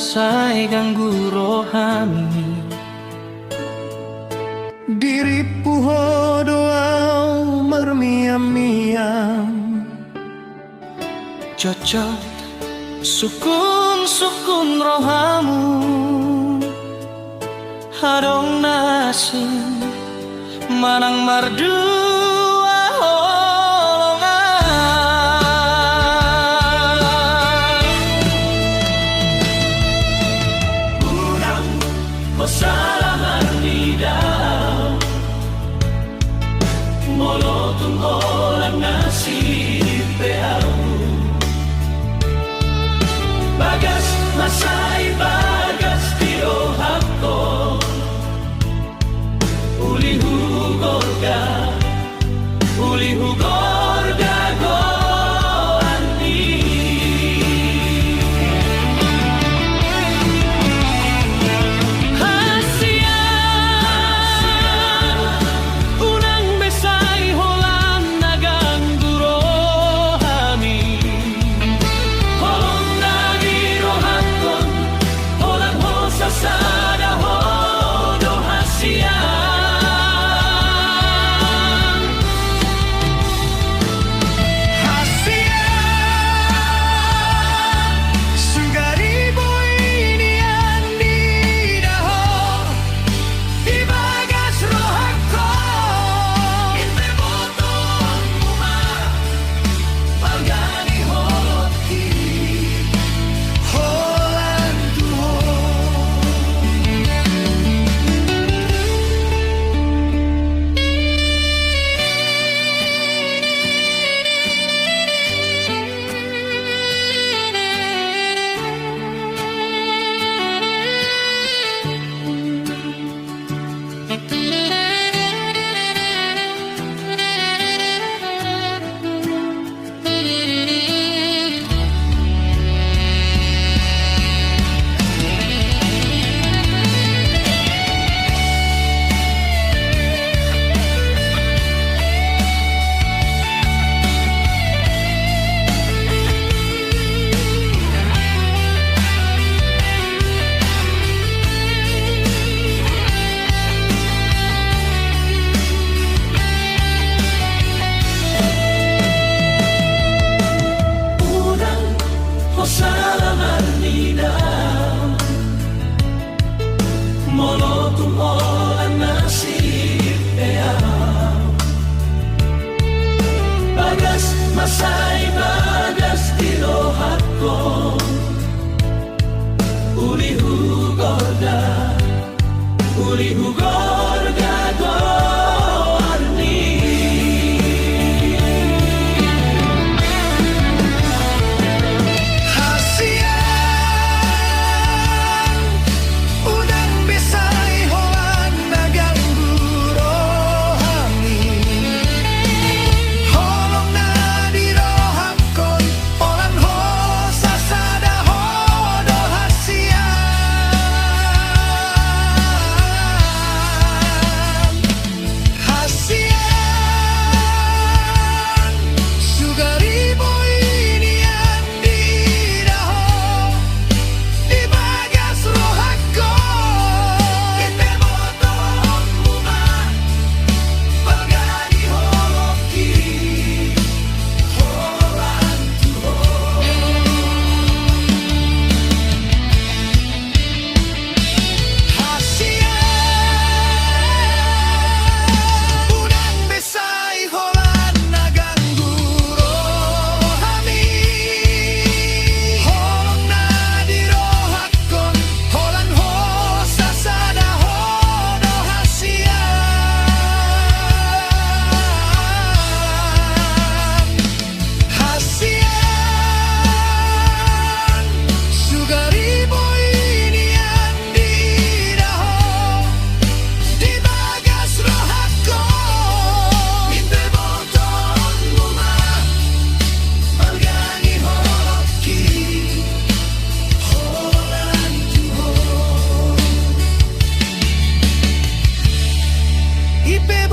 masai ganggu rohani. Diripu doa mermiam-miam, Cocok sukun rohamu, hadong nasin manang mardua holongan. Unang pasalaman nidam, molotong orang nasib peau. Bagas masai bagas tirohak ko, uli hugorga go ani. Hasian unang besai holan naganggu rohani. Holong nagi rohakon holang hosa sada hodo hasian. Molotong orang nasib peau. Bagas masai bagas tirohak ko, uli hugorga go arni. Ipe